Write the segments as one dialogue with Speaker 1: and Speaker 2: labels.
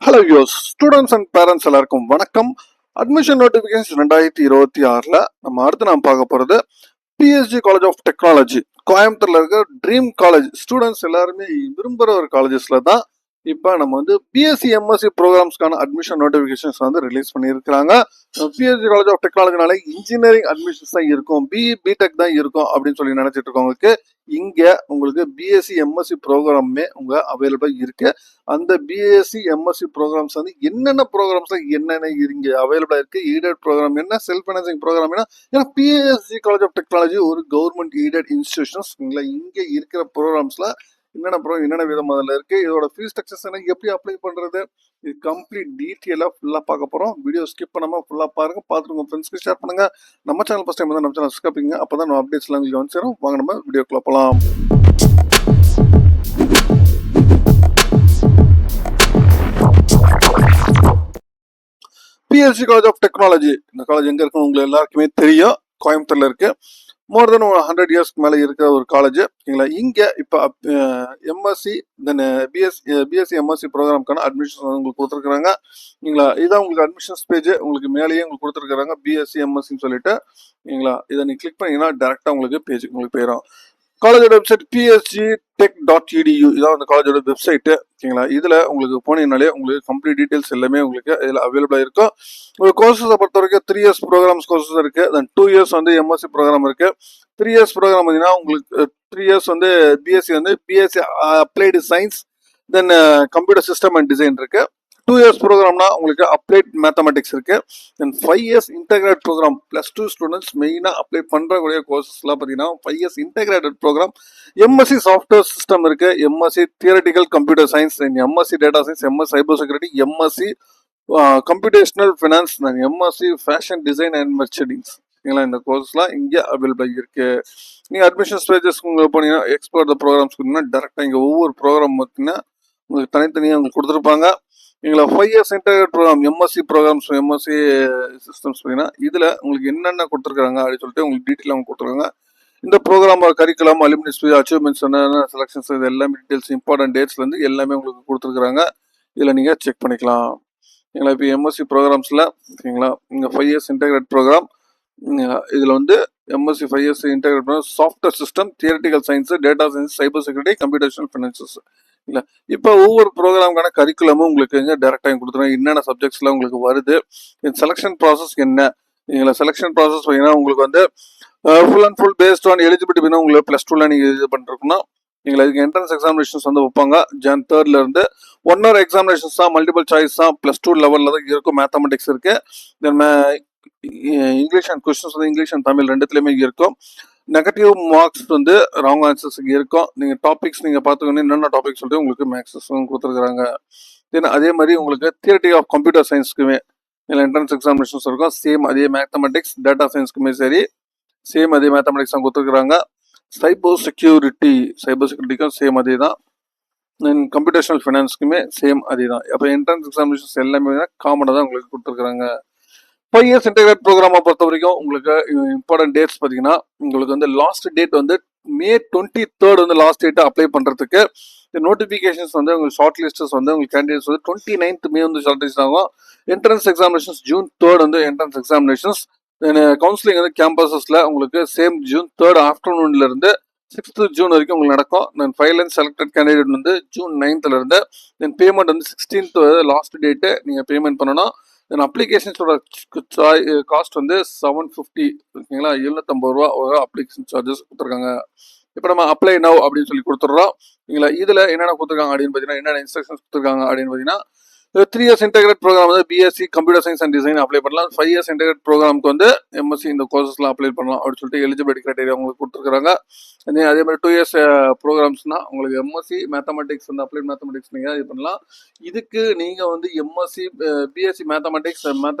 Speaker 1: Hello யோஸ் students and parents எல்லாருக்கும் வணக்கம். அட்மிஷன் நோட்டிஃபிகேஷன் 2026ல நாம் பார்க்க போகிறது பிஎஸ்ஜி காலேஜ் ஆஃப் டெக்னாலஜி கோயம்புத்தூர்ல இருக்க ட்ரீம் காலேஜ். ஸ்டூடெண்ட்ஸ் எல்லாருமே விரும்புகிற ஒரு காலேஜஸ்ல தான் இப்போ நம்ம பிஎஸ்சி எம்எஸ்சி ப்ரோக்ராம்ஸ்க்கான அட்மிஷன் நோட்டிஃபிகேஷன்ஸ் ரிலீஸ் பண்ணியிருக்கிறாங்க. பிஎஸ்சி காலேஜ் ஆஃப் டெக்னாலஜினால இன்ஜினியரிங் அட்மிஷன்ஸ் தான் இருக்கும், பிடெக் தான் இருக்கும் அப்படின்னு சொல்லி நினைச்சிட்டு இருக்கவங்களுக்கு இங்க உங்களுக்கு பிஎஸ்சி எம்எஸ்சி ப்ரோக்ராமே அவைலபிள் இருக்கு. அந்த பிஎஸ்சி எம்எஸ்சி ப்ரோக்ராம்ஸ் என்னென்ன ப்ரோக்ராம்ஸ் என்னென்ன இங்க அவைலபிளா இருக்கு, எய்டட் ப்ரோக்ராம் என்ன, செல்ஃப் ஃபைனான்சிங் ப்ரோக்ராம் என்ன. ஏன்னா பிஎஸ்சி காலேஜ் ஆஃப் டெக்னாலஜி ஒரு கவர்மெண்ட் எய்டட் இன்ஸ்டிடியூஷன்ஸ். இங்க இருக்கிற ப்ரோக்ராம்ஸ்ல என்னென்ன விதம் அதில் இருக்கு, இதோட ஃபீஸ் ஸ்ட்ரக்சர்ஸ் என்ன, எப்படி அப்ளை பண்றது, இது கம்ப்ளீட் டீட்டெயிலாக ஃபுல்லாக பார்க்க போகிறோம். வீடியோ ஸ்கிப் பண்ணாமல் ஃபுல்லாக பாருங்க, பார்த்துட்டு உங்கள் ஃப்ரெண்ட்ஸ்க்கு ஷேர் பண்ணுங்க. நம்ம சேனல் ஃபஸ்ட் டைம் நம்ம சேனல் சப்ஸ்கிரைப் பண்ணுங்க, அப்போ தான் நம்ம அப்டேட்ஸ்லாம் உங்களுக்கு வந்து சேரும். வாங்க நம்ம வீடியோக்குள்ள போகலாம். பிஎஸ்சி காலேஜ் ஆஃப் டெக்னாலஜி, இந்த காலேஜ் எங்க இருக்குன்னு உங்களுக்கு எல்லாருக்குமே தெரியும். கோயம்புத்தூர்ல இருக்கு. மோர் தென் 100 இயர்ஸ்க்கு மேலே இருக்கிற ஒரு காலேஜ். இங்கே இப்போ எம்எஸ்சி தென் பிஎஸ்சி எம்எஸ்சி ப்ரோக்ராம்க்கான அட்மிஷன் உங்களுக்கு கொடுத்துருக்குறாங்க. இதான் உங்களுக்கு அட்மிஷன்ஸ் பேஜ். உங்களுக்கு மேலேயே உங்களுக்கு கொடுத்துருக்குறாங்க பிஎஸ்சி எம்எஸ்சின்னு சொல்லிட்டு. இதை நீங்கள் கிளிக் பண்ணீங்கன்னா டேரெக்டாக உங்களுக்கு பேஜுக்கு உங்களுக்கு போயிடும். காலேஜோட வெப்சைட் psgtech.edu, இதான் அந்த காலேஜோட வெப்சைட்டு. இதில் உங்களுக்கு போனீங்கனாலே உங்களுக்கு கம்ப்ளீட் டீட்டெயில்ஸ் எல்லாமே உங்களுக்கு இதில் அவைலபிளாக இருக்கும். உங்களுக்கு கோர்சஸை பொறுத்த வரைக்கும் 3 இயர்ஸ் ப்ரோக்ராம்ஸ் கோர்சஸ் இருக்குது. தென் 2 இயர்ஸ் எம்எஸ்சி ப்ரோக்ராம் இருக்குது. 3 இயர்ஸ் ப்ரோக்ராம் பார்த்தீங்கன்னா உங்களுக்கு 3 years BSc BSc applied science then computer system and design இருக்குது. 2 இயர்ஸ் ப்ரோக்ராம்னா உங்களுக்கு அப்ளைட் மேத்தமெட்டிக்ஸ் இருக்கு. Then 5 years integrate program +2 students மெயினாக அப்ளை பண்ணுறக்கூடிய கோர்சஸ்லாம் பார்த்தீங்கன்னா 5 years integrated program. MSc software system இருக்கு, MSc theoretical computer science, MSc data science, MS cyber security, MSc computational finance, MSc fashion design and merchandising. இந்த கோர்ஸ்லாம் இங்கே அவைலபிளாக இருக்கு. நீங்கள் அட்மிஷன் பேஜஸ் உங்களுக்கு போனீங்கன்னா எக்ஸ்ப்ளோர் த ப்ரோக்ராம்ஸ் டேரெக்டாக இங்கே ஒவ்வொரு ப்ரோக்ராம் பார்த்தீங்கன்னா உங்களுக்கு தனித்தனியாக உங்களுக்கு கொடுத்துருப்பாங்க. 5 years integrate program MSc programs, MSc systems பார்த்தீங்கன்னா இதில் உங்களுக்கு என்னென்ன கொடுத்துருக்காங்க அப்படின்னு சொல்லிட்டு உங்களுக்கு டீட்டெயில் அவங்க கொடுத்துருக்காங்க. இந்த program curriculum, alumni speech, achievements, என்னென்ன செலெக்ஷன்ஸ், இது எல்லாமே டீட்டெயில்ஸ், இம்பார்ட்டன்ட் டேட்ஸ்லேருந்து எல்லாமே உங்களுக்கு கொடுத்துருக்குறாங்க. இதில் நீங்கள் செக் பண்ணிக்கலாம். இப்போ எம்எஸ்சி ப்ரோக்ராம்ஸில் இங்கே 5 இயர்ஸ் இன்டெகிரேட் ப்ரோக்ராம். இதில் MSc 5 years integrate program, software system, theoretical science, data science, cyber security, computational finances. இப்போ ஒவ்வொரு ப்ரோக்ராமுக்கான கரிக்குலமும் உங்களுக்கு டேரெக்டாக கொடுத்துருவாங்க. என்னென்ன சப்ஜெக்ட்ஸ்லாம் உங்களுக்கு வருது, செலெக்ஷன் ப்ராசஸ் என்ன. செலெக்ஷன் ப்ராசஸ் பார்த்தீங்கன்னா உங்களுக்கு full and full based on eligibility. பார்த்தீங்கன்னா உங்களுக்கு +2ல நீங்கள் இது பண்ணிருக்குன்னா இதுக்கு என்ட்ரன்ஸ் எக்ஸாமினேஷன்ஸ் வைப்பாங்க. Jan 3rd இருந்து 1 hour எக்ஸாமினேஷன்ஸ் தான், மல்டிபிள் சாய்ஸ் தான், +2 லெவலில் தான் இருக்கும். மேத்தமெட்டிக்ஸ் இருக்கு, then English and questions English and Tamil ரெண்டுத்துலையுமே இருக்கும். நெகட்டிவ் மார்க்ஸ் ராங் ஆன்சர்ஸ் இருக்கும். நீங்கள் டாபிக்ஸ் நீங்கள் பார்த்துக்கணும், என்னென்ன டாபிக் சொல்லிட்டு உங்களுக்கு மேக்ஸஸ் கொடுத்துருக்குறாங்க. தென் அதே மாதிரி உங்களுக்கு தியரட்டி ஆஃப் கம்ப்யூட்டர் சயின்ஸ்க்குமே என்ட்ரன்ஸ் எக்ஸாமினேஷன்ஸ் இருக்கும். சேம் அதே மேத்தமெட்டிக்ஸ், டேட்டா சயின்ஸ்க்குமே சரி சேம் அதே மேத்தமெட்டிக்ஸ் தான் கொடுத்துருக்குறாங்க. சைபர் செக்யூரிட்டிக்கும் சேம் அதே தான். தென் கம்ப்யூட்டேஷனல் ஃபினான்ஸ்க்குமே சேம் அதே தான். அப்போ என்ட்ரன்ஸ் எக்ஸாமினேஷன்ஸ் எல்லாமே காமனாக தான் உங்களுக்கு கொடுத்துருக்குறாங்க. 5 இயர்ஸ் இன்டெகிரேட் ப்ரோக்ராமை பொறுத்த வரைக்கும் உங்களுக்கு இம்பார்ட்டன்ட் டேட்ஸ் பார்த்தீங்கன்னா உங்களுக்கு லாஸ்ட் டேட் May 23rd லாஸ்ட் டேட்டை அப்ளை பண்ணுறதுக்கு. நோட்டிஃபிகேஷன்ஸ் உங்களுக்கு ஷார்ட் லிஸ்டர்ஸ் உங்களுக்கு candidates 29th May short list ஆகும். Entrance examinations June 3rd entrance examinations. Counselling கேம்பஸஸ்ல உங்களுக்கு சேம் June 3rd ஆஃப்டர்நூன்ல இருந்து 6th June வரைக்கும் உங்களுக்கு நடக்கும். தென் file and selected candidate June 9th இருந்து. தென் பேமெண்ட் 16th லாஸ்ட் டேட்டு நீங்கள் பேமெண்ட் பண்ணணும். தென் அப்ளிகேஷன்ஸோட காஸ்ட் 750, ஓகேங்களா, 750 ரூபா அப்ளிகேஷன் சார்ஜஸ் கொடுத்துருக்காங்க. இப்போ நம்ம அப்ளை நவ் அப்படின்னு சொல்லி கொடுத்துட்றோம். இதில் என்னென்ன கொடுத்துருக்காங்க அப்படின்னு பார்த்தீங்கன்னா, என்னென்ன இன்ஸ்ட்ரக்ஷன்ஸ் கொடுத்துருக்காங்க அப்படின்னு பார்த்தீங்கன்னா, 3 years integrate program BSc computer science and design apply பண்ணலாம். 5 இயர்ஸ் இன்டெகிரேட் ப்ரோக்ராமுக்கு எம்எஸ்சி இந்த கோர்சஸ்லாம் அப்ளை பண்ணலாம் அப்படின்னு சொல்லிட்டு எலிஜிபிலிட்டி கிரைட்டீரியா உங்களுக்கு கொடுத்துருக்காங்க. அதே மாதிரி 2 இயர்ஸ் ப்ரோக்ராம்ஸ்னா உங்களுக்கு எம்எஸ்சி மேத்தமெட்டிக்ஸ் அப்ளைட் மேத்தமெட்டிக்ஸ் நீங்கள் இது பண்ணலாம். இதுக்கு நீங்கள் MSc BSc mathematics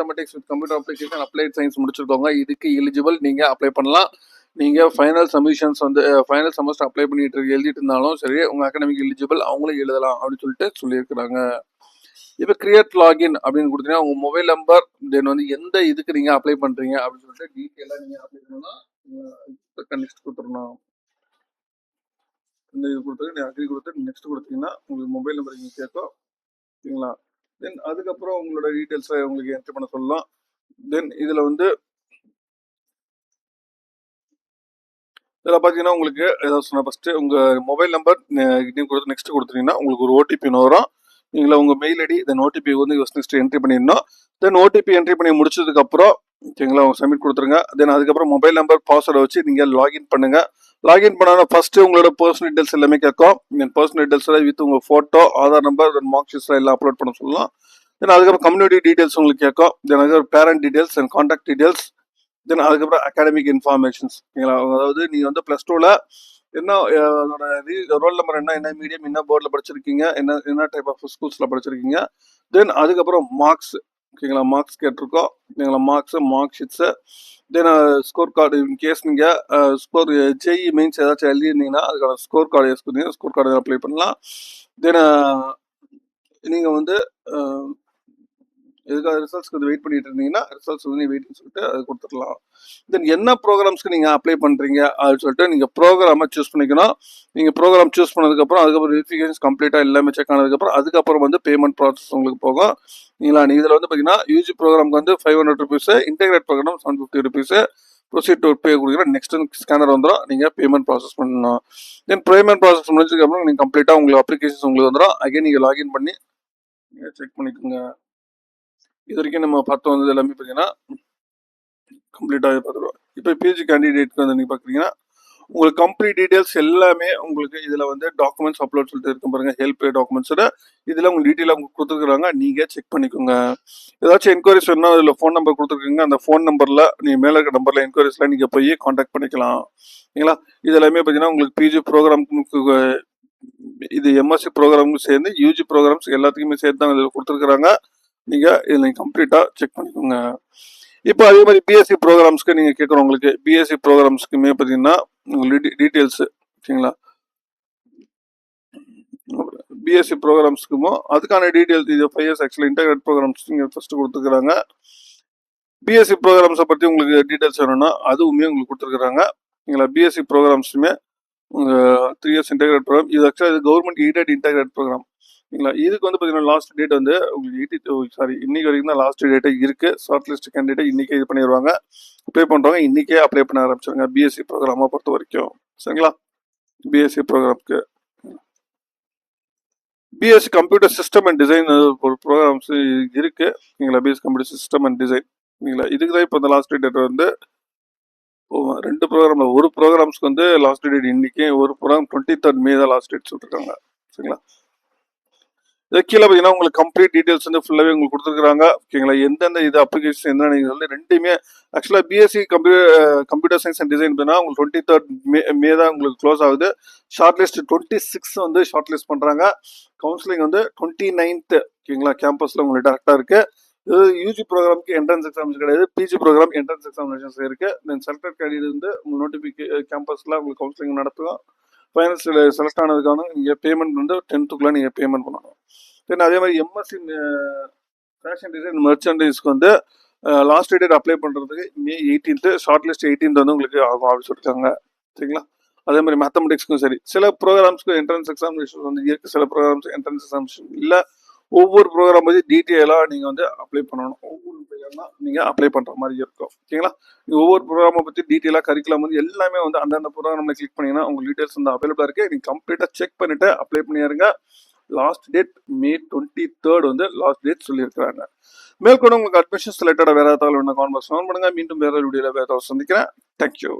Speaker 1: with computer application applied science முடிச்சிருக்கோங்க. இதுக்கு எலிஜிபிள் நீங்கள் அப்ளை பண்ணலாம். நீங்கள் final submissions final semester apply பண்ணிட்டு எழுதிட்டு இருந்தாலும் சரி, உங்கள் அகாடமிக் எலிஜிபிள் அவங்களும் எழுதலாம் அப்படின்னு சொல்லிட்டு சொல்லியிருக்கிறாங்க. இப்போ கிரியேட் லாகின் அப்படின்னு கொடுத்தீங்கன்னா உங்கள் மொபைல் நம்பர், தென் எந்த இதுக்கு நீங்கள் அப்ளை பண்ணுறீங்க அப்படின்னு சொல்லிட்டு டீட்டெயிலாக நீங்கள் அப்ளை பண்ணணும்னா நெக்ஸ்ட் கொடுத்துடணும். இந்த இது கொடுத்து நீங்கள் அக்ரி கொடுத்து நெக்ஸ்ட் கொடுத்தீங்கன்னா உங்களுக்கு மொபைல் நம்பர் இங்கே கேட்கும், ஓகேங்களா. தென் அதுக்கப்புறம் உங்களோட டீட்டெயில்ஸை உங்களுக்கு என்ட்ரி பண்ண சொல்லலாம். தென் இதில் வந்து இதில் பார்த்தீங்கன்னா உங்களுக்கு ஏதாவது சொன்னால் ஃபஸ்ட்டு உங்கள் மொபைல் நம்பர் கொடுத்து நெக்ஸ்ட் கொடுத்துட்டீங்கன்னா உங்களுக்கு ஒரு ஓடிபி வரும். நீங்களா உங்கள் மெயில் ஐடி தென் ஓடிபி வந்து நெக்ஸ்ட் என்ட்ரி பண்ணிடணும். தென் ஓடிபி என்ட்ரி பண்ணி முடிச்சதுக்கப்புறம் ஓகேங்களா உங்கள் சப்மிட் கொடுத்துருங்க. தென் அதுக்கப்புறம் மொபைல் நம்பர் பாஸ்வேர்டை வச்சு நீங்கள் லாகின் பண்ணுங்கள். லாகின் பண்ணால் ஃபஸ்ட்டு உங்களோட பர்சனல் டீட்டெயில்ஸ் எல்லாமே கேட்கும். நீங்கள் பர்சனல் டீட்டெயில்ஸில் வித் உங்கள் ஃபோட்டோ, ஆதார் நம்பர், தென் மார்க் ஷீட்ஸில் எல்லாம் அப்லோட் பண்ண சொல்லலாம். தென் அதுக்கப்புறம் கம்யூனிட்டி டீட்டெயில்ஸ் உங்களுக்கு கேட்கும். தென் அதுக்கப்புறம் parent details and contact details. Then அதுக்கப்புறம் அகாடமிக் இன்ஃபர்மேஷன்ஸ். ஓகேங்களா அதாவது நீங்கள் வந்து +2ல் என்ன அதோட ரோல் நம்பர் என்ன மீடியம், என்ன போர்டில் படிச்சிருக்கீங்க, என்ன டைப் ஆஃப் ஸ்கூல்ஸில் படிச்சிருக்கீங்க. தென் அதுக்கப்புறம் மார்க்ஸ். ஓகேங்களா மார்க்ஸ் கேட்டிருக்கோம். ஓகேங்களா மார்க் ஷீட்ஸு. தென் ஸ்கோர் கார்டு இன்கேஸ் நீங்கள் ஸ்கோர் ஜேஇ மெயின்ஸ் ஏதாச்சும் எழுதிருந்தீங்கன்னா அதுக்கான ஸ்கோர் கார்டு யூஸ் பண்ணி ஸ்கோர் கார்டு அப்ளை பண்ணலாம். தென் நீங்கள் வந்து இதுக்காக ரிசல்ட்ஸ்க்கு வந்து வெயிட் பண்ணிட்டு இருந்தீங்கன்னா ரிசல்ட்ஸ் வந்து வெயிட்னு சொல்லிட்டு அது கொடுத்துடலாம். தென் என்ன ப்ரோக்ராம்ஸ்க்கு நீங்கள் அப்ளை பண்ணுறீங்க அப்படின்னு சொல்லிட்டு நீங்கள் ப்ரோக்ராமை சூஸ் பண்ணிக்கணும். நீங்கள் ப்ரோக்ராம் சூஸ் பண்ணதுக்கப்புறம் அதுக்கப்புறம் வெரிஃபிகேஷன்ஸ் கம்ப்ளீட்டாக எல்லாமே செக் ஆனதுக்கப்புறம் அதுக்கப்புறம் வந்து பேமெண்ட் ப்ராசஸ் உங்களுக்கு போகும். இதில் வந்து பார்த்தீங்கன்னா யூஜி ப்ரோக்ராமுக்கு வந்து 500 rupees, integrate program 750 rupees. Proceed to pay கொடுக்குறேன். நெக்ஸ்ட் ஸ்கேனர் வந்துடும். நீங்கள் பேமெண்ட் ப்ராசஸ் பண்ணணும். தென் பேமெண்ட் ப்ராசஸ் முடிஞ்சதுக்கப்புறம் நீங்கள் கம்ப்ளீட்டாக உங்களுக்கு அப்ளிகேஷன்ஸ் உங்களுக்கு வந்துடும். அகைன் நீங்கள் லாகின் பண்ணி நீங்கள் செக் பண்ணிக்கோங்க. இது வரைக்கும் நம்ம பார்த்து வந்தது எல்லாமே பார்த்தீங்கன்னா கம்ப்ளீட்டாக பார்த்துருவோம். இப்போ பிஜி கேண்டிடேட்க்கு வந்து நீங்கள் பார்க்குறீங்கன்னா உங்களுக்கு கம்ப்ளீட் டீட்டெயில்ஸ் எல்லாமே உங்களுக்கு இதில் வந்து டாக்குமெண்ட்ஸ் அப்லோட் சொல்லிட்டு இருக்கும் பாருங்கள். ஹெல்ப் டாக்குமெண்ட்ஸோட இதில் உங்களுக்கு டீட்டெயிலாக உங்களுக்கு கொடுத்துருக்குறாங்க. நீங்கள் செக் பண்ணிக்கோங்க. ஏதாச்சும் என்கொயரிஸ் வேணும்னா அதில் ஃபோன் நம்பர் கொடுத்துருக்கீங்க. அந்த ஃபோன் நம்பரில் நீங்கள் மேலே இருக்க நம்பரில் என்கொயரிஸ்லாம் நீங்கள் போய் காண்டாக்ட் பண்ணிக்கலாம். ஓகேங்களா இது எல்லாமே பார்த்தீங்கன்னா உங்களுக்கு பிஜி ப்ரோக்ராமுக்கு இது எம்எஸ்சி ப்ரோக்ராமுக்கு சேர்ந்து யூஜி ப்ரோக்ராம்ஸ் எல்லாத்துக்குமே சேர்த்து தான் இதில் கொடுத்துருக்குறாங்க. நீங்கள் இதில் கம்ப்ளீட்டாக செக் பண்ணிக்கோங்க. இப்போ அதே மாதிரி பிஎஸ்சி ப்ரோக்ராம்ஸ்க்கு நீங்கள் கேட்குறோம். உங்களுக்கு பிஎஸ்சி ப்ரோக்ராம்ஸ்க்குமே பார்த்தீங்கன்னா உங்களுக்கு டீட்டெயில்ஸு ஓகேங்களா பிஎஸ்சி ப்ரோக்ராம்ஸ்க்குமோ அதுக்கான டீட்டெயில்ஸ் இது 5 இயர்ஸ் ஆக்சுவலி இன்டெகிரேட் ப்ரோக்ராம்ஸ் நீங்கள் ஃபஸ்ட்டு கொடுத்துருக்குறாங்க. பிஎஸ்சி ப்ரோக்ராம்ஸை பற்றி உங்களுக்கு டீட்டெயில்ஸ் வேணும்னா அதுவுமே உங்களுக்கு கொடுத்துருக்குறாங்க. ஓகேங்களா பிஎஸ்சி ப்ரோக்ராம்ஸுமே உங்கள் 3 இயர்ஸ் இன்டெகிரேட் ப்ரோக்ராம் இது ஆக்சுவலாக இது கவர்மெண்ட் எய்டட் இன்டெகிரேட் ப்ரோக்ராம். ஓகேங்களா இதுக்கு வந்து பார்த்தீங்கன்னா லாஸ்ட் டேட் வந்து உங்களுக்கு இன்னைக்கு வரைக்கும் தான் லாஸ்ட் டேட்டே இருக்குது. ஷார்ட் லிஸ்ட் கேண்டிடேட் இன்றைக்கே இது பண்ணிடுவாங்க. அப்ளை பண்ணுறவங்க இன்றைக்கே அப்ளை பண்ண ஆரம்பிச்சிருங்க பிஎஸ்சி ப்ரோக்ராமை பொறுத்த வரைக்கும். சரிங்களா பிஎஸ்சி ப்ரோக்ராம்க்கு BSc computer system and design ஒரு ப்ரோக்ராம்ஸ் இருக்குது. ஓகேங்களா BSc computer system and design. ஓகேங்களா இதுக்கு தான் இப்போ இந்த லாஸ்ட் டேட் வந்து 2 ப்ரோக்ராமில் ஒரு ப்ரோக்ராம்ஸ்க்கு வந்து லாஸ்ட் டேட் இன்றைக்கி, ஒரு ப்ரோக்ராம் 23rd மே தான் லாஸ்ட் டேட் சொல்லியிருக்காங்க. சரிங்களா இது கீழே பார்த்தீங்கன்னா உங்களுக்கு கம்ப்ளீட் டீட்டெயில்ஸ் வந்து ஃபுல்லாகவே உங்களுக்கு கொடுத்துருக்காங்க. ஓகேங்களா எந்தெந்த இது அப்ளிகேஷன் என்னென்ன சொல்லி ரெண்டுமே ஆக்சுவலாக BSc computer science and design பார்த்தீங்கன்னா உங்களுக்கு 23rd மே தான் உங்களுக்கு க்ளோஸ் ஆகுது. ஷார்ட் லிஸ்ட் 26 வந்து ஷார்ட் லிஸ்ட் பண்ணுறாங்க. கவுன்சிலிங் வந்து 29th ஓகேங்களா கேம்பஸில் உங்களுக்கு டேரெக்டாக இருக்குது. இது யூஜி ப்ரோக்ராமுக்கு என்ட்ரன்ஸ் எக்ஸாம்ஸ் கிடையாது. பிஜி ப்ரோக்ராம் என்ட்ரன்ஸ் எக்ஸாமினேஷன்ஸ் இருக்குது. தென் செலக்டட் கேண்டிடேட் வந்து உங்கள் கேம்பஸில் உங்களுக்கு கவுன்சிலிங் நடத்துவோம். ஃபைனல்ஸில் செலக்ட் ஆனதுக்கான நீங்கள் பேமெண்ட் வந்து 10th நீங்கள் பேமெண்ட் பண்ணணும். தென் அதே மாதிரி எம்எஸ்சி ஃபேஷன் டிசைன் மெர்ச்சன்டைஸ்க்கு வந்து லாஸ்ட் டேட் அப்ளை பண்ணுறதுக்கு மே 18th, ஷார்ட் லிஸ்ட் 18th வந்து உங்களுக்கு ஆகும் அப்படின்னு சொல்லியிருக்காங்க. சரிங்களா அதே மாதிரி மேத்தமெட்டிக்ஸ்க்கும் சரி சில ப்ரோக்ராம்ஸ்க்கு என்ட்ரன்ஸ் எக்ஸாமினேஷன் வந்து இருக்குது. சில ப்ரோக்ராம்ஸ் என்ட்ரன்ஸ் எக்ஸாமினேஷன் இல்லை. ஒவ்வொரு ப்ரோக்ராம் பற்றி டீட்டெயிலாக நீங்கள் வந்து அப்ளை பண்ணணும். ஒவ்வொரு நீங்கள் அப்ளை பண்ணுற மாதிரி இருக்கும். ஓகேங்களா ஒவ்வொரு ப்ரோக்ராமை பற்றி டீட்டெயிலாக கரிக்குலம் வந்து எல்லாமே வந்து அந்தந்த ப்ரோக்ராமில் கிளிக் பண்ணிங்கன்னா உங்கள் டீட்டெயில்ஸ் வந்து அவைலபிளாக இருக்குது. நீங்கள் கம்ப்ளீட்டாக செக் பண்ணிவிட்டு அப்ளை பண்ணிடுங்க. லாஸ்ட் டேட் மே 23rd வந்து லாஸ்ட் டேட் சொல்லியிருக்கிறாங்க. மேற்கொண்டு உங்களுக்கு அட்மிஷன்ஸ் ரிலேட்டடாக வேறு ஏதாவது ஒன்று கான்வர்ஸ் பண்ணுங்க. மீண்டும் வேறு வீடியோவில் வேறு ஏதாவது சந்திக்கிறேன். தேங்க்யூ.